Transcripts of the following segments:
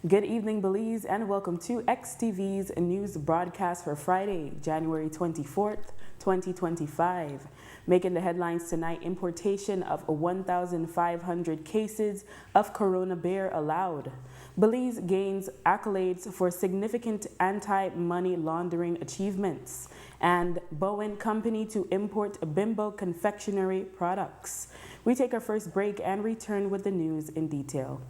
Good evening, Belize, and welcome to XTV's news broadcast for Friday, January 24th, 2025. Making the headlines tonight, importation of 1,500 cases of Corona beer allowed. Belize gains accolades for significant anti-money laundering achievements. And Bowen Company to import Bimbo confectionery products. We take our first break and return with the news in detail.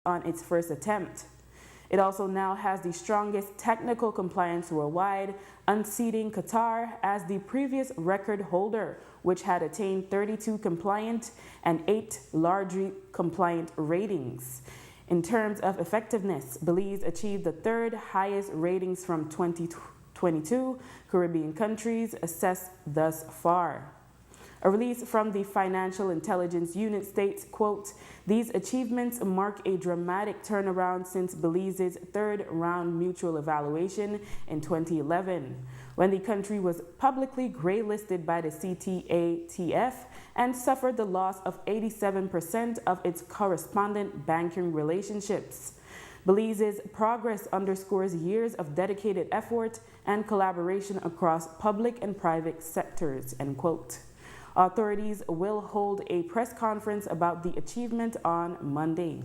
on its first attempt. It also now has the strongest technical compliance worldwide, unseating Qatar as the previous record holder, which had attained 32 compliant and 8 largely compliant ratings. In terms of effectiveness, Belize achieved the third highest ratings from 2022 Caribbean countries assessed thus far. A release from the Financial Intelligence Unit states, quote, "These achievements mark a dramatic turnaround since Belize's third round mutual evaluation in 2011, when the country was publicly gray-listed by the CTATF and suffered the loss of 87% of its correspondent banking relationships. Belize's progress underscores years of dedicated effort and collaboration across public and private sectors," end quote. Authorities will hold a press conference about the achievement on Monday.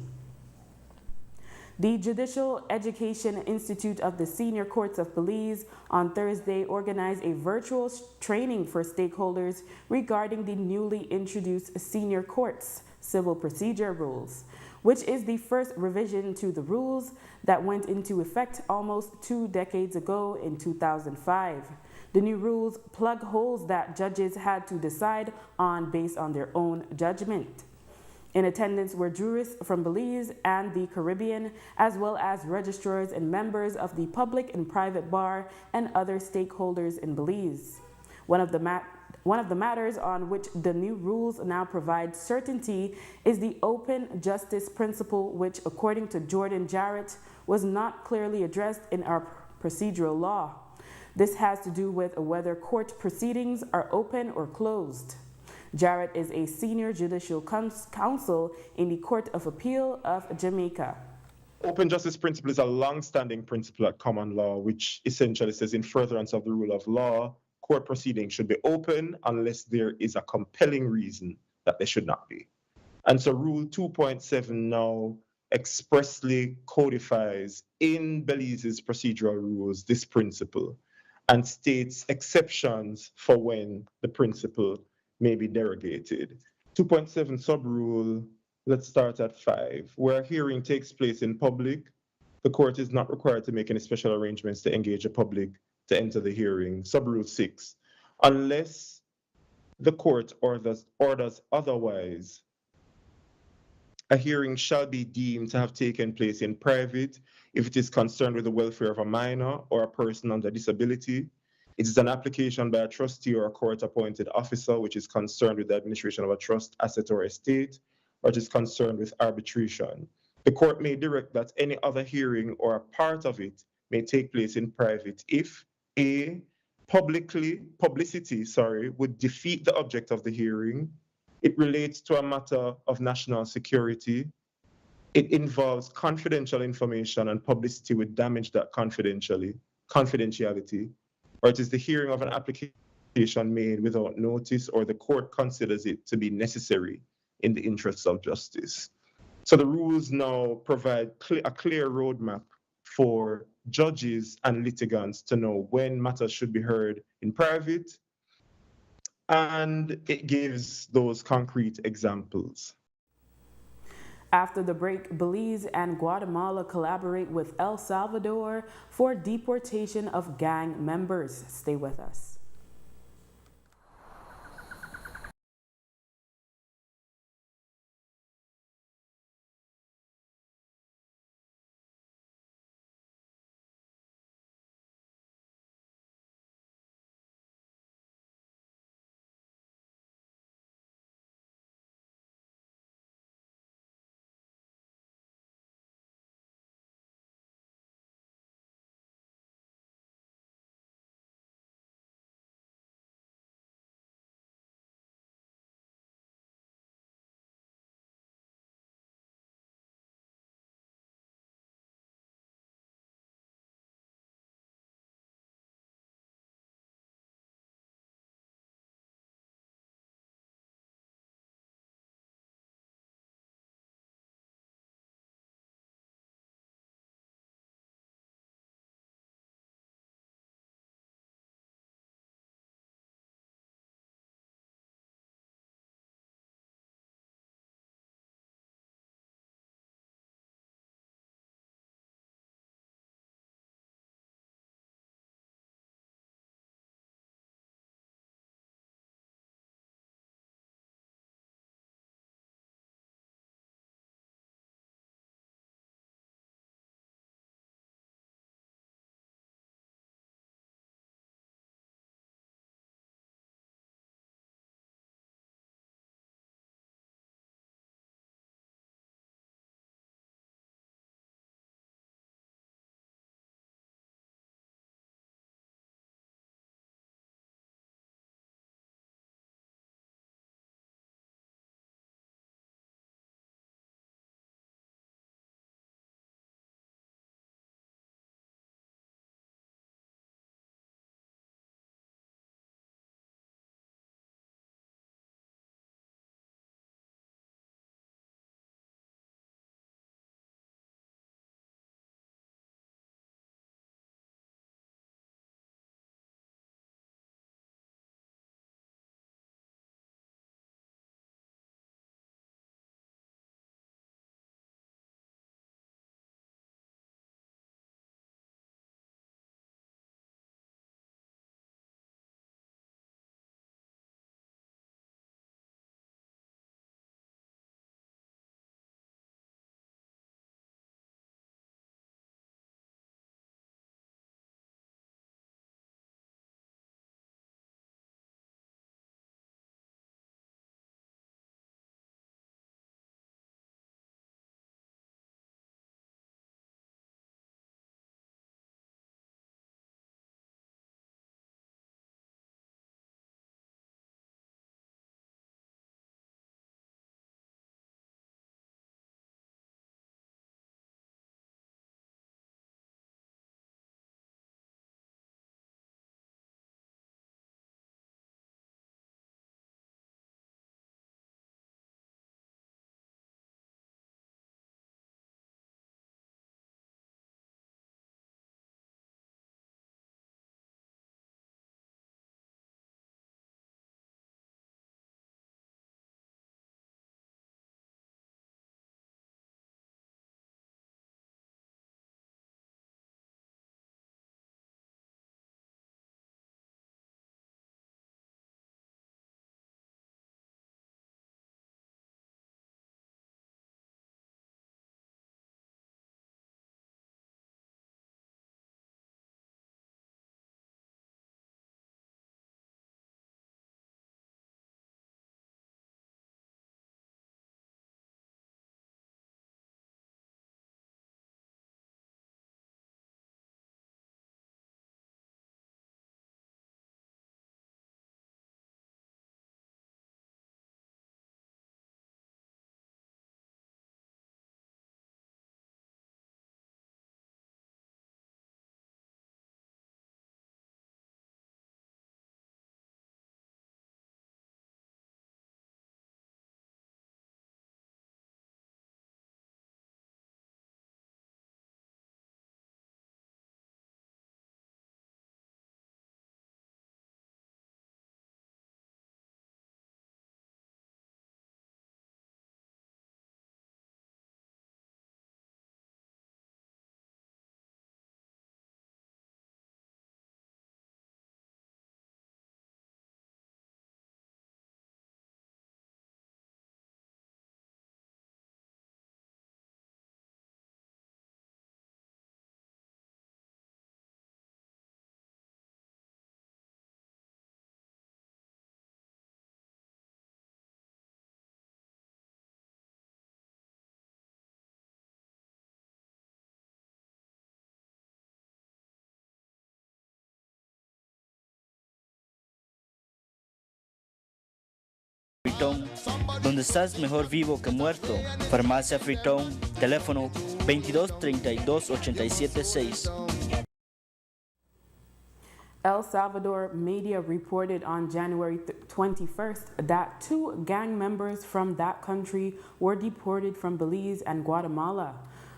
The Judicial Education Institute of the Senior Courts of Belize on Thursday organized a virtual training for stakeholders regarding the newly introduced Senior Courts Civil Procedure Rules, which is the first revision to the rules that went into effect almost 2 decades ago in 2005. The new rules plug holes that judges had to decide on based on their own judgment. In attendance were jurists from Belize and the Caribbean, as well as registrars and members of the public and private bar and other stakeholders in Belize. One of the matters on which the new rules now provide certainty is the open justice principle, which, according to Jordan Jarrett, was not clearly addressed in our procedural law. This has to do with whether court proceedings are open or closed. Jarrett is a senior judicial counsel in the Court of Appeal of Jamaica. Open justice principle is a long-standing principle at common law, which essentially says in furtherance of the rule of law, court proceedings should be open unless there is a compelling reason that they should not be. And so Rule 2.7 now expressly codifies in Belize's procedural rules this principle and states exceptions for when the principle may be derogated. 2.7 sub-rule, let's start at 5. Where a hearing takes place in public, the court is not required to make any special arrangements to engage the public to enter the hearing. Sub-rule 6, unless the court orders otherwise, a hearing shall be deemed to have taken place in private if it is concerned with the welfare of a minor or a person under disability. It is an application by a trustee or a court-appointed officer which is concerned with the administration of a trust, asset, or estate, or it is concerned with arbitration. The court may direct that any other hearing or a part of it may take place in private if A, publicity would defeat the object of the hearing, it relates to a matter of national security, it involves confidential information and publicity would damage that confidentiality, or it is the hearing of an application made without notice, or the court considers it to be necessary in the interests of justice. So the rules now provide a clear roadmap for judges and litigants to know when matters should be heard in private, and it gives those concrete examples. After the break, Belize and Guatemala collaborate with El Salvador for deportation of gang members. Stay with us. Freetown, donde estás mejor vivo que muerto. Farmacia Freetown, teléfono 22 32 87 6. El Salvador media reported on January 21st that 2 gang members from that country were deported from Belize and Guatemala.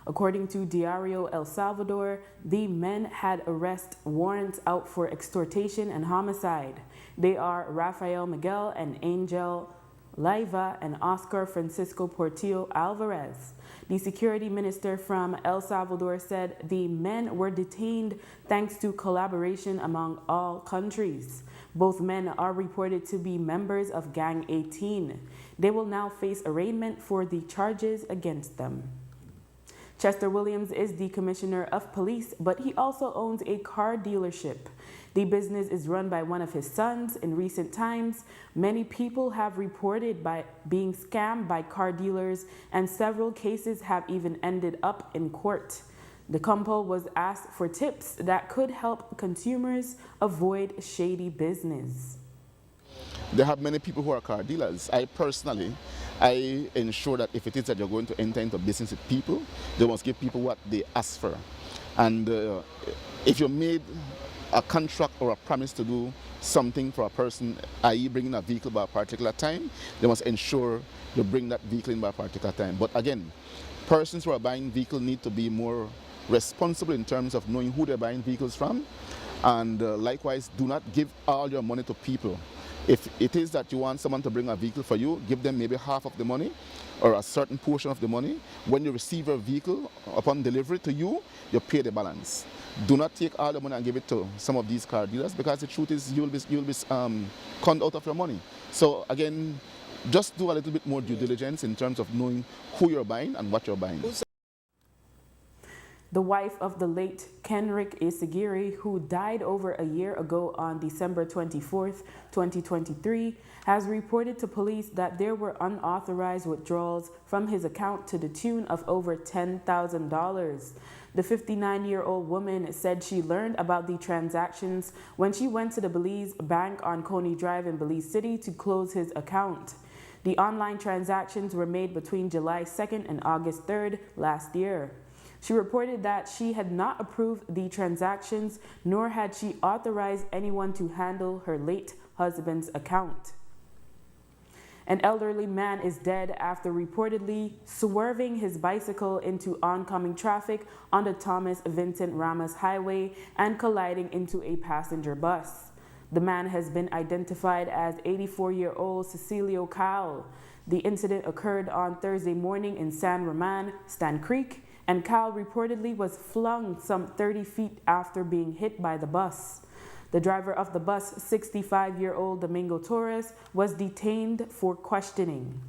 According to Diario El Salvador, the men had arrest warrants out for extortion and homicide. They are Rafael Miguel and Angel Leiva and Oscar Francisco Portillo Alvarez. The security minister from El Salvador said the men were detained thanks to collaboration among all countries. Both men are reported to be members of Gang 18. They will now face arraignment for the charges against them. Chester Williams is the commissioner of police, but he also owns a car dealership. The business is run by one of his sons. In recent times, many people have reported by being scammed by car dealers, and several cases have even ended up in court. The Compo was asked for tips that could help consumers avoid shady business. There have many people who are car dealers. I ensure that if it is that you're going to enter into business with people, they must give people what they ask for. And if you made a contract or a promise to do something for a person, i.e. bringing a vehicle by a particular time, they must ensure you bring that vehicle in by a particular time. But again, persons who are buying vehicles need to be more responsible in terms of knowing who they're buying vehicles from. And likewise, do not give all your money to people. If it is that you want someone to bring a vehicle for you, give them maybe half of the money or a certain portion of the money. When you receive a vehicle, upon delivery to you, you pay the balance. Do not take all the money and give it to some of these car dealers, because the truth is you'll be conned out of your money. So again, just do a little bit more due diligence in terms of knowing who you're buying and what you're buying. The wife of the late Kenrick Isagiri, who died over a year ago on December 24th, 2023, has reported to police that there were unauthorized withdrawals from his account to the tune of over $10,000. The 59-year-old woman said she learned about the transactions when she went to the Belize Bank on Coney Drive in Belize City to close his account. The online transactions were made between July 2nd and August 3rd last year. She reported that she had not approved the transactions, nor had she authorized anyone to handle her late husband's account. An elderly man is dead after reportedly swerving his bicycle into oncoming traffic on the Thomas Vincent Ramos Highway and colliding into a passenger bus. The man has been identified as 84-year-old Cecilio Cal. The incident occurred on Thursday morning in San Roman, Stan Creek, and Cal reportedly was flung some 30 feet after being hit by the bus. The driver of the bus, 65-year-old Domingo Torres, was detained for questioning.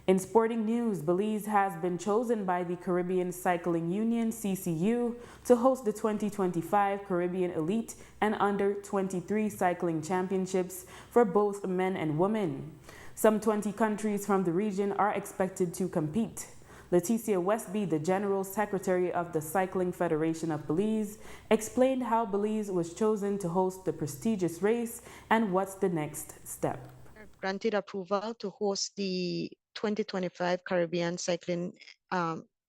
In sporting news, Belize has been chosen by the Caribbean Cycling Union, CCU, to host the 2025 Caribbean Elite and Under-23 Cycling Championships for both men and women. Some 20 countries from the region are expected to compete. Leticia Westby, the General Secretary of the Cycling Federation of Belize, explained how Belize was chosen to host the prestigious race and what's the next step. Granted approval to host the 2025 Caribbean Cycling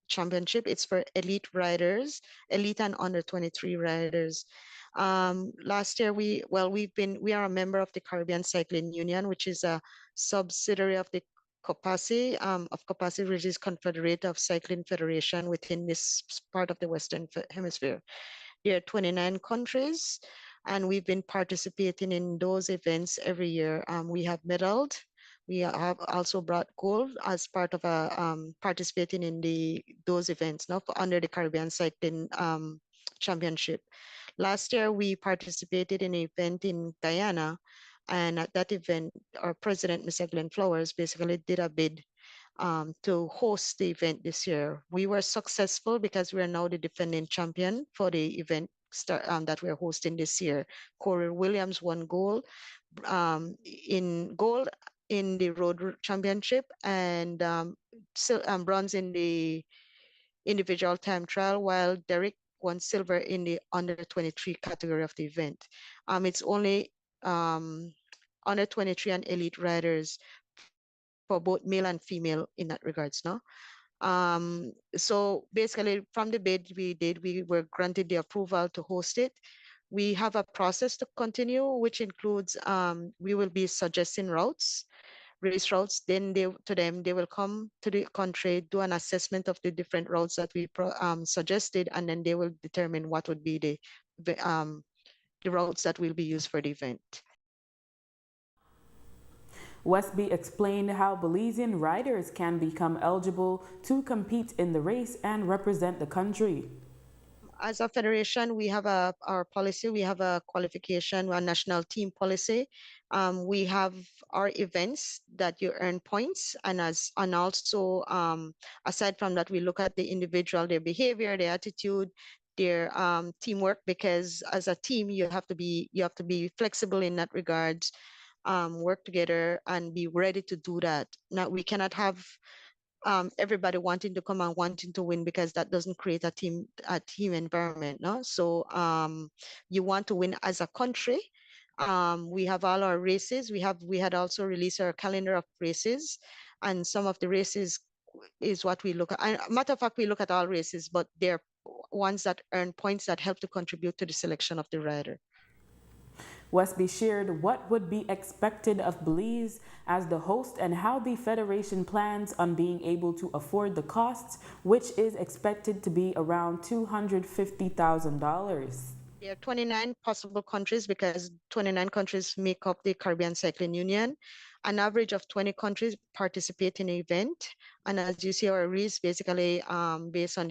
Championship. It's for elite riders, elite and under 23 riders. Last year, we are a member of the Caribbean Cycling Union, which is a subsidiary of the COPACI, which is Confederate of Cycling Federation within this part of the Western Hemisphere. There are 29 countries, and we've been participating in those events every year. We have medaled. We have also brought gold as part of participating in those events, under the Caribbean Cycling Championship. Last year, we participated in an event in Guyana, and at that event, our president, Mr. Glenn Flowers, basically did a bid to host the event this year. We were successful because we are now the defending champion for the event that we're hosting this year. Corey Williams won gold in the road championship, and bronze in the individual time trial, while Derek won silver in the under 23 category of the event. It's only under 23 and elite riders for both male and female in that regards, no? So basically from the bid we were granted the approval to host it. We have a process to continue, which includes we will be suggesting routes, race routes. Then they will come to the country, do an assessment of the different routes that we suggested, and then they will determine what would be the routes that will be used for the event. Westby explained how Belizean riders can become eligible to compete in the race and represent the country. As a federation, we have our policy. We have a qualification, a national team policy. We have our events that you earn points, and also aside from that, we look at the individual, their behavior, their attitude, their teamwork. Because as a team, you have to be flexible in that regard. Work together and be ready to do that. Now we cannot have everybody wanting to come and wanting to win, because that doesn't create a team environment, no? So you want to win as a country. We have all our races. We had also released our calendar of races, and some of the races is what we look at. And matter of fact, we look at all races, but they're ones that earn points that help to contribute to the selection of the rider. Westby shared what would be expected of Belize as the host and how the Federation plans on being able to afford the costs, which is expected to be around $250,000. There are 29 possible countries, because 29 countries make up the Caribbean Cycling Union. An average of 20 countries participate in the event. And as you see, our race basically based on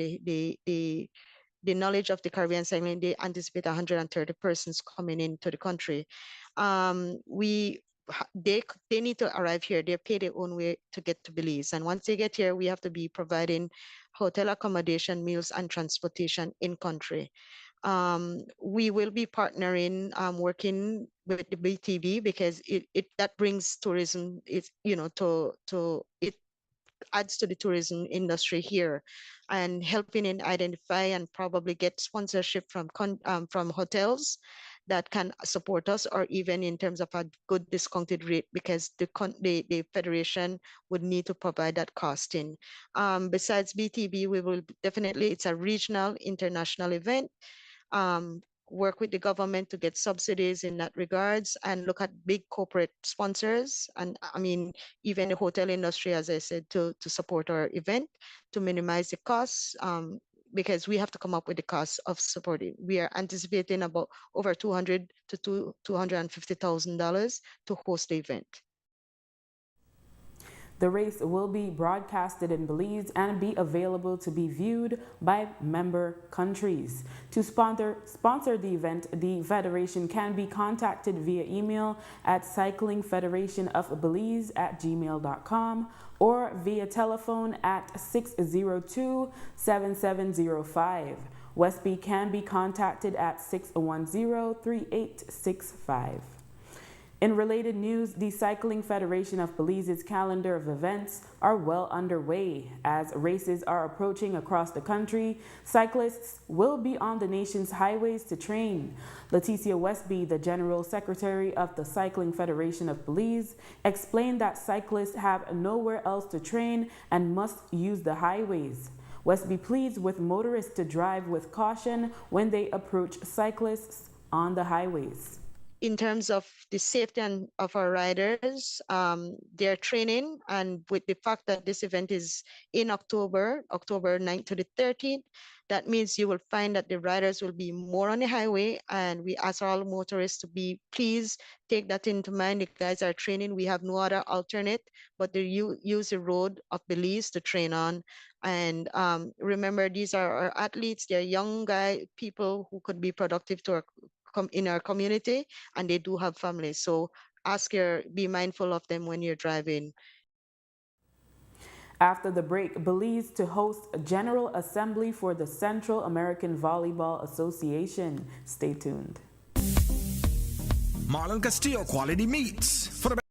the knowledge of the Caribbean Cycling, they anticipate 130 persons coming into the country. They need to arrive here. They pay their own way to get to Belize. And once they get here, we have to be providing hotel accommodation, meals, and transportation in country. We will be partnering, working with the BTV, because that brings tourism. It adds to the tourism industry here, and helping in identify and probably get sponsorship from hotels that can support us, or even in terms of a good discounted rate, because the federation would need to provide that costing. Besides BTB, we will definitely, it's a regional international event. Work with the government to get subsidies in that regards, and look at big corporate sponsors, and I mean even the hotel industry, as I said, to support our event, to minimize the costs, because we have to come up with the costs of supporting. We are anticipating about over $200,000 to $250,000 to host the event. The race will be broadcasted in Belize and be available to be viewed by member countries. To sponsor the event, the Federation can be contacted via email at cyclingfederationofbelize@gmail.com or via telephone at 602-7705. Westby can be contacted at 610-3865. In related news, the Cycling Federation of Belize's calendar of events are well underway. As races are approaching across the country, cyclists will be on the nation's highways to train. Leticia Westby, the General Secretary of the Cycling Federation of Belize, explained that cyclists have nowhere else to train and must use the highways. Westby pleads with motorists to drive with caution when they approach cyclists on the highways. In terms of the safety of our riders, their training, and with the fact that this event is in October 9th to the 13th, that means you will find that the riders will be more on the highway, and we ask all motorists to please take that into mind. The guys are training. We have no other alternate but to use the road of Belize to train on. And remember, these are our athletes. They're young people who could be productive to in our community, and they do have families. So be mindful of them when you're driving. After the break, Belize to host a General Assembly for the Central American Volleyball Association. Stay tuned. Marlon Castillo Quality Meats. For the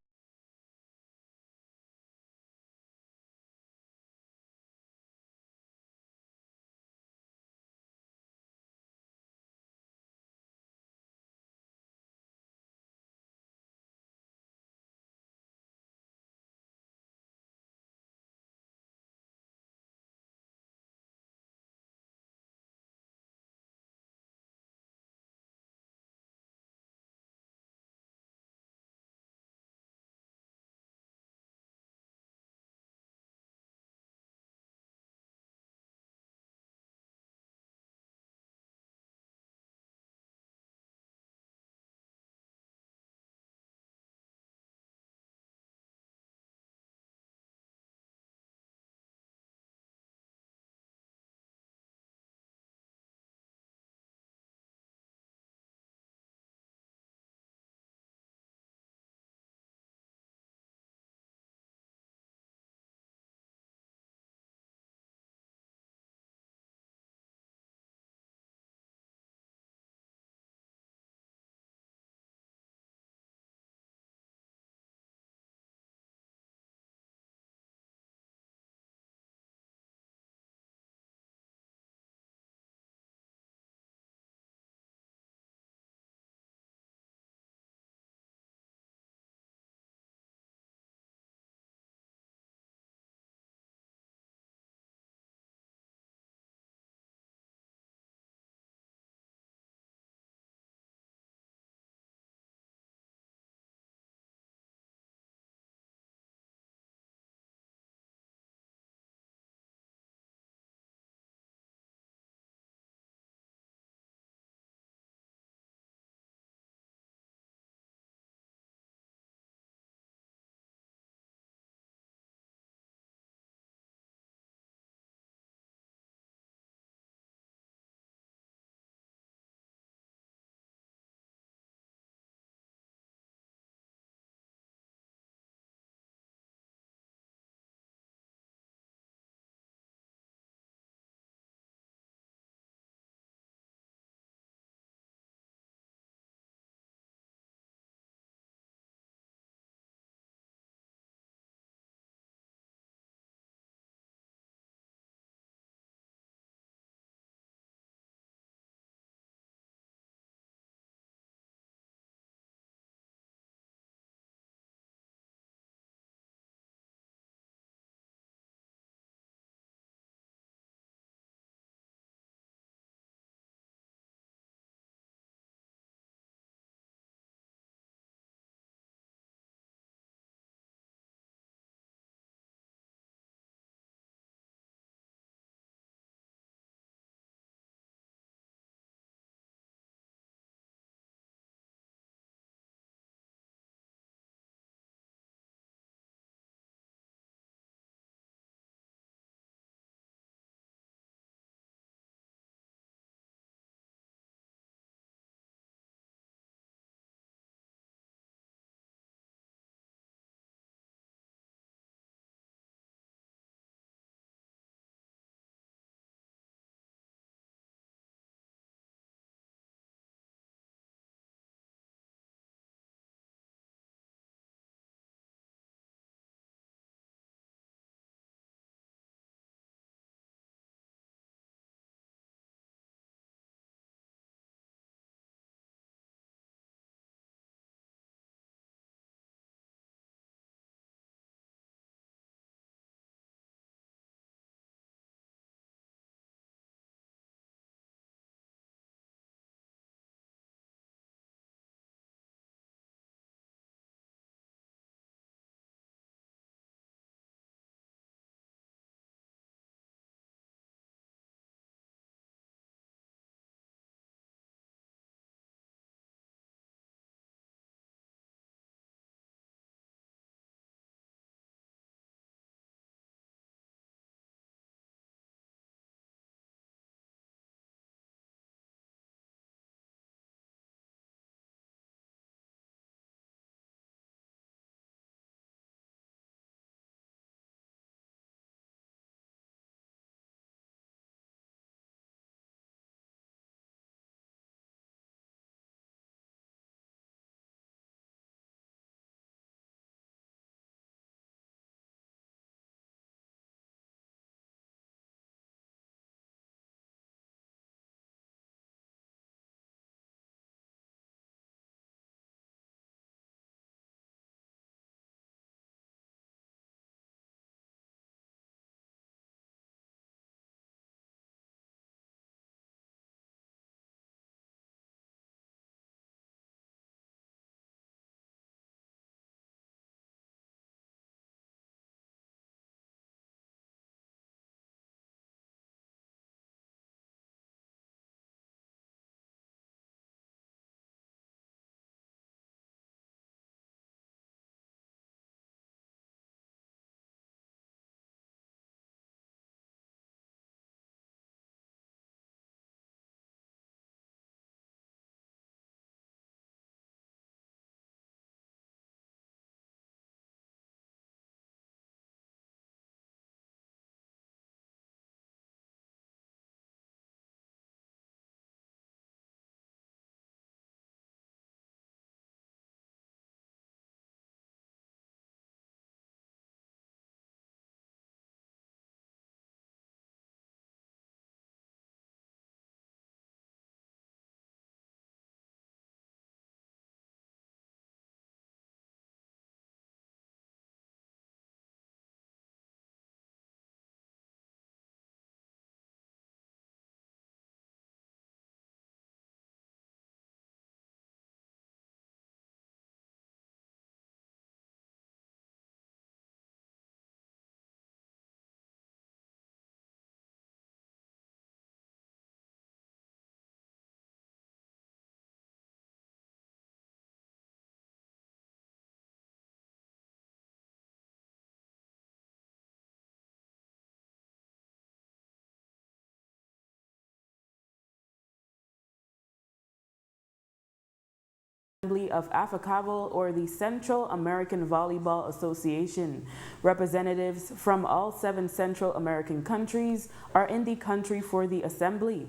Assembly of AFACAVOL, or the Central American Volleyball Association. Representatives from all 7 Central American countries are in the country for the assembly.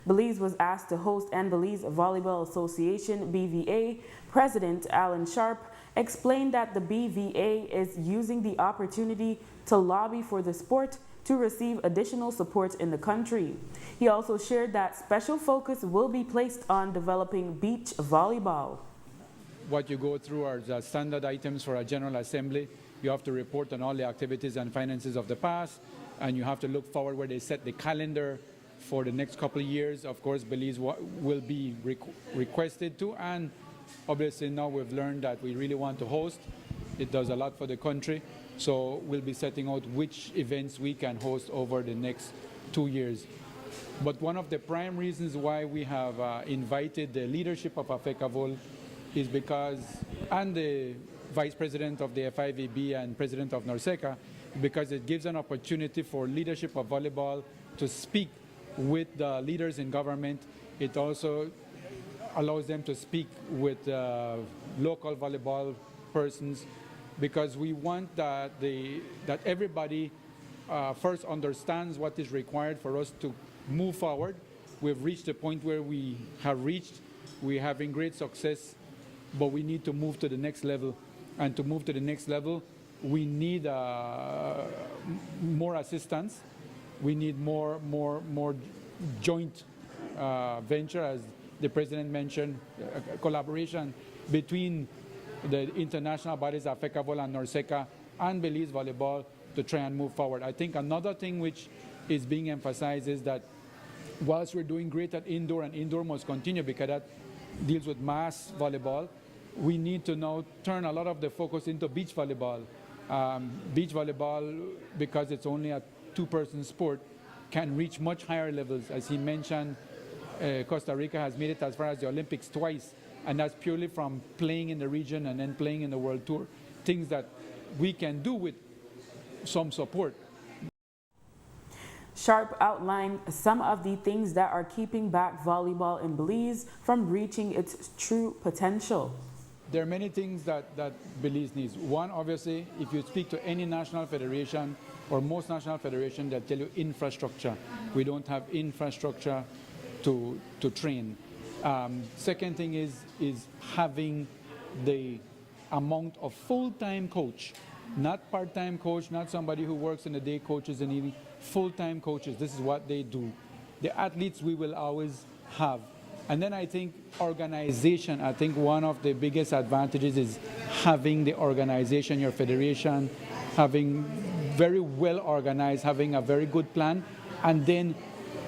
Belize was asked to host, and Belize Volleyball Association (BVA) President Alan Sharp explained that the BVA is using the opportunity to lobby for the sport to receive additional support in the country. He also shared that special focus will be placed on developing beach volleyball. What you go through are the standard items for a General Assembly. You have to report on all the activities and finances of the past, and you have to look forward where they set the calendar for the next couple of years. Of course, Belize will be requested to, and obviously now we've learned that we really want to host. It does a lot for the country, so we'll be setting out which events we can host over the next 2 years. But one of the prime reasons why we have invited the leadership of AFACAVOL is because, and the Vice President of the FIVB and President of NORCECA, because it gives an opportunity for leadership of volleyball to speak with the leaders in government. It also allows them to speak with local volleyball persons, because we want that everybody first understands what is required for us to move forward. We've reached a point where we have reached. We're having great success, but we need to move to the next level. And to move to the next level, we need more assistance. We need more joint venture, as the President mentioned, collaboration between the international bodies, AFACAVOL and NORCECA, and Belize Volleyball to try and move forward. I think another thing which is being emphasized is that whilst we're doing great at indoor, and indoor must continue because that deals with mass volleyball, we need to now turn a lot of the focus into beach volleyball. Beach volleyball, because it's only a 2-person sport, can reach much higher levels. As he mentioned, Costa Rica has made it as far as the Olympics twice, and that's purely from playing in the region and then playing in the World Tour, things that we can do with some support. Sharp outlined some of the things that are keeping back volleyball in Belize from reaching its true potential. There are many things that Belize needs. One, obviously, if you speak to any national federation or most national federations, they'll tell you infrastructure. We don't have infrastructure to train. Second thing is having the amount of full-time coach, not part-time coach, not somebody who works in the day, coaches in the evening, full-time coaches. This is what they do. The athletes we will always have. And then I think organization. I think one of the biggest advantages is having the organization, your federation, having very well organized, having a very good plan, and then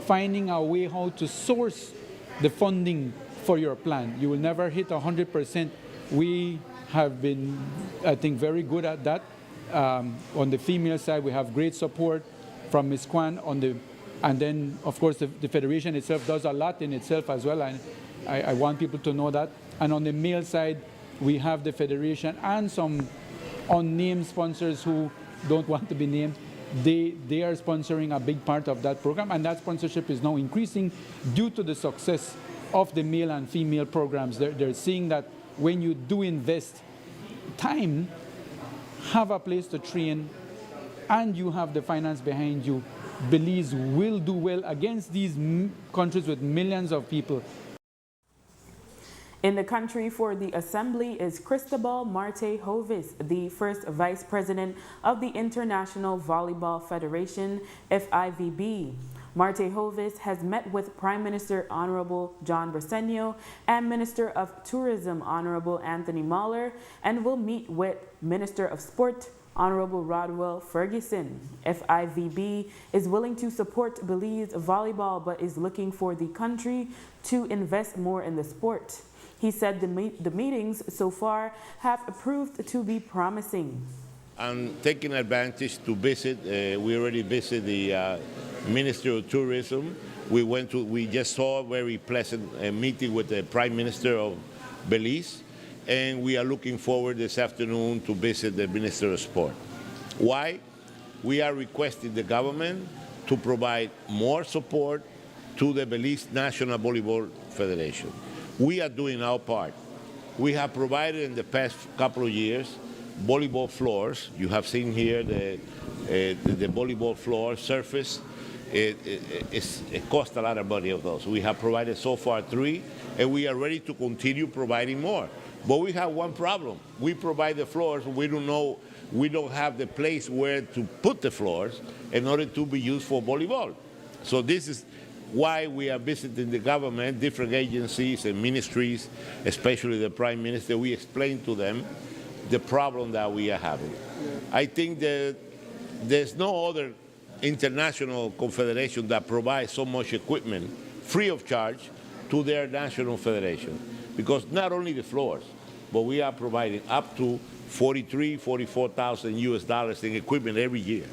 finding a way how to source the funding for your plan. You will never hit 100%. We have been, I think, very good at that. On the female side, we have great support from Ms. Kwan and then, of course, the federation itself does a lot in itself as well, and I want people to know that. And on the male side, we have the federation and some unnamed sponsors who don't want to be named. They are sponsoring a big part of that program, and that sponsorship is now increasing due to the success of the male and female programs. They're seeing that when you do invest time, have a place to train, and you have the finance behind you, Belize will do well against these countries with millions of people. In the country for the assembly is Cristobal Marte Hovis, the first vice president of the International Volleyball Federation, FIVB. Marte Hovis has met with Prime Minister Honorable John Briceño and Minister of Tourism Honorable Anthony Mahler, and will meet with Minister of Sport Honorable Rodwell Ferguson. FIVB is willing to support Belize volleyball, but is looking for the country to invest more in the sport. He said the meetings so far have proved to be promising. I'm taking advantage to visit. We already visited the Minister of Tourism. We just saw a very pleasant meeting with the Prime Minister of Belize, and we are looking forward this afternoon to visit the Minister of Sport. Why? We are requesting the government to provide more support to the Belize National Volleyball Federation. We are doing our part. We have provided in the past couple of years volleyball floors. You have seen here the volleyball floor surface. It costs a lot of money of those. We have provided so far 3, and we are ready to continue providing more. But we have one problem. We provide the floors, we don't have the place where to put the floors in order to be used for volleyball. So this is why we are visiting the government, different agencies and ministries, especially the Prime Minister. We explain to them the problem that we are having. I think that there's no other international confederation that provides so much equipment free of charge to their national federation, because not only the floors, but we are providing up to $44,000 US in equipment every year.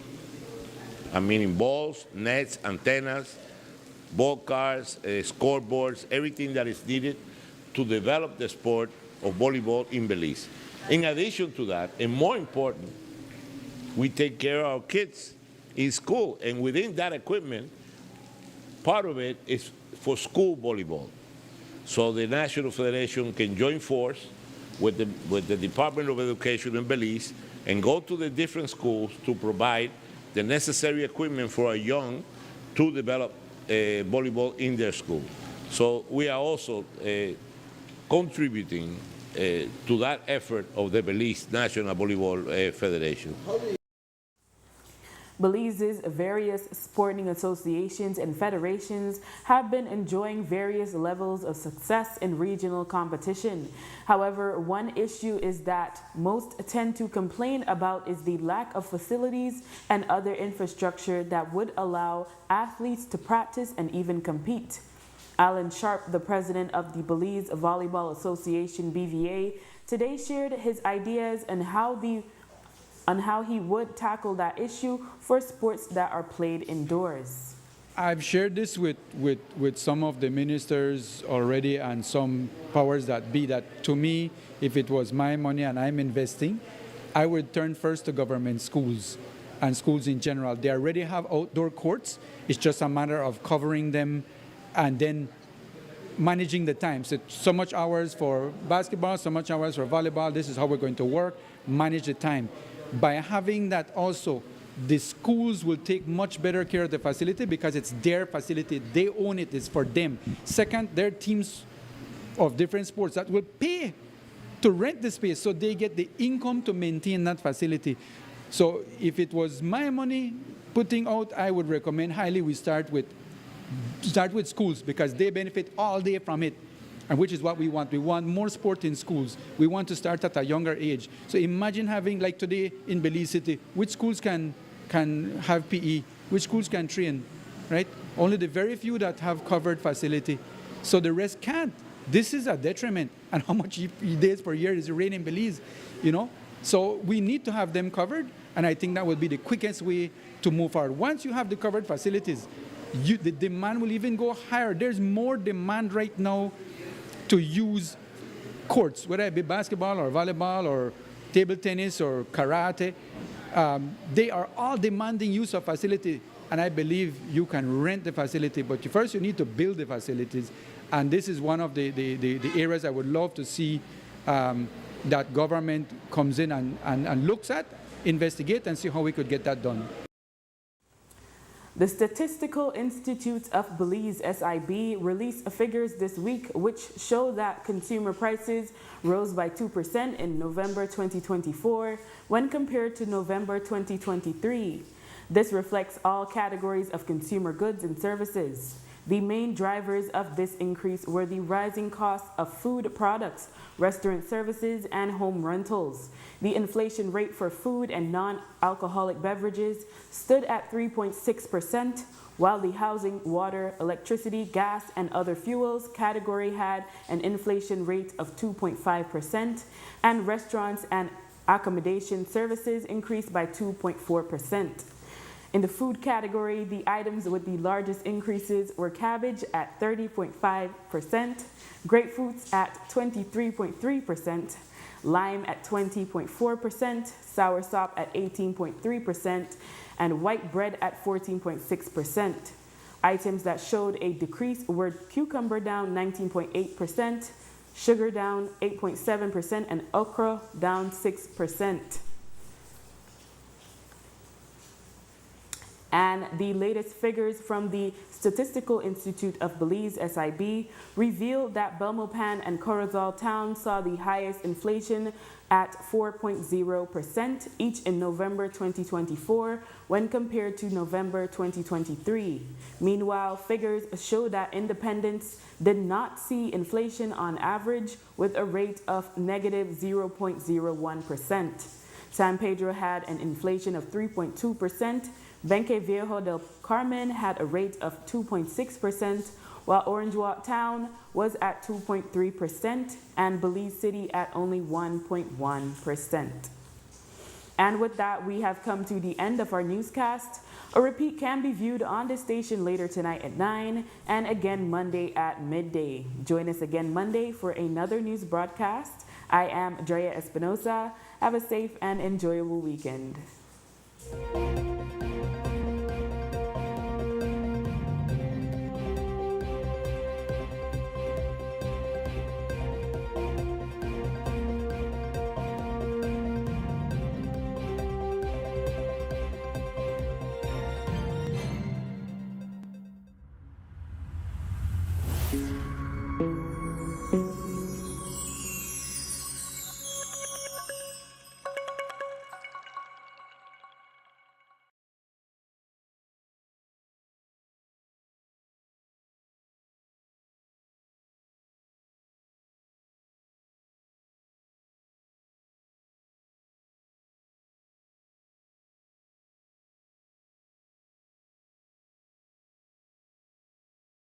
I mean, in balls, nets, antennas, ball cards, scoreboards, everything that is needed to develop the sport of volleyball in Belize. In addition to that, and more important, we take care of our kids in school, and within that equipment, part of it is for school volleyball. So the National Federation can join force with the Department of Education in Belize and go to the different schools to provide the necessary equipment for our young to develop volleyball in their school. So we are also contributing to that effort of the Belize National Volleyball Federation. Belize's various sporting associations and federations have been enjoying various levels of success in regional competition. However, one issue is that most tend to complain about is the lack of facilities and other infrastructure that would allow athletes to practice and even compete. Alan Sharp, the president of the Belize Volleyball Association, BVA, today shared his ideas on how he would tackle that issue for sports that are played indoors. I've shared this with some of the ministers already and some powers that be, that to me, if it was my money and I'm investing, I would turn first to government schools and schools in general. They already have outdoor courts. It's just a matter of covering them and then managing the time. So much hours for basketball, so much hours for volleyball. This is how we're going to work, manage the time. By having that also, the schools will take much better care of the facility because it's their facility. They own it. It's for them. Second, there are teams of different sports that will pay to rent the space so they get the income to maintain that facility. So if it was my money putting out, I would recommend highly we start with schools because they benefit all day from it. And which is what we want. We want more sport in schools. We want to start at a younger age. So imagine having, like today in Belize City, which schools can have PE, which schools can train, right? Only the very few that have covered facility. So the rest can't. This is a detriment. And how much days per year is it rain in Belize, you know? So we need to have them covered. And I think that would be the quickest way to move forward. Once you have the covered facilities, the demand will even go higher. There's more demand right now to use courts, whether it be basketball or volleyball or table tennis or karate. They are all demanding use of facility, and I believe you can rent the facility, but first you need to build the facilities. And this is one of the areas I would love to see that government comes in and looks at, investigate, and see how we could get that done. The Statistical Institute of Belize, SIB, released figures this week which show that consumer prices rose by 2% in November 2024 when compared to November 2023. This reflects all categories of consumer goods and services. The main drivers of this increase were the rising cost of food products, restaurant services, and home rentals. The inflation rate for food and non-alcoholic beverages stood at 3.6%, while the housing, water, electricity, gas, and other fuels category had an inflation rate of 2.5%, and restaurants and accommodation services increased by 2.4%. In the food category, the items with the largest increases were cabbage at 30.5%, grapefruits at 23.3%, lime at 20.4%, soursop at 18.3%, and white bread at 14.6%. Items that showed a decrease were cucumber down 19.8%, Sugar down 8.7%, and okra down 6%. And the latest figures from the Statistical Institute of Belize, SIB, revealed that Belmopan and Corozal Town saw the highest inflation at 4.0% each in November 2024 when compared to November 2023. Meanwhile, figures show that Independence did not see inflation on average with a rate of negative 0.01%. San Pedro had an inflation of 3.2%. Benque Viejo del Carmen had a rate of 2.6%, while Orange Walk Town was at 2.3% and Belize City at only 1.1%. And with that, we have come to the end of our newscast. A repeat can be viewed on the station later tonight at 9 and again Monday at midday. Join us again Monday for another news broadcast. I am Drea Espinosa. Have a safe and enjoyable weekend.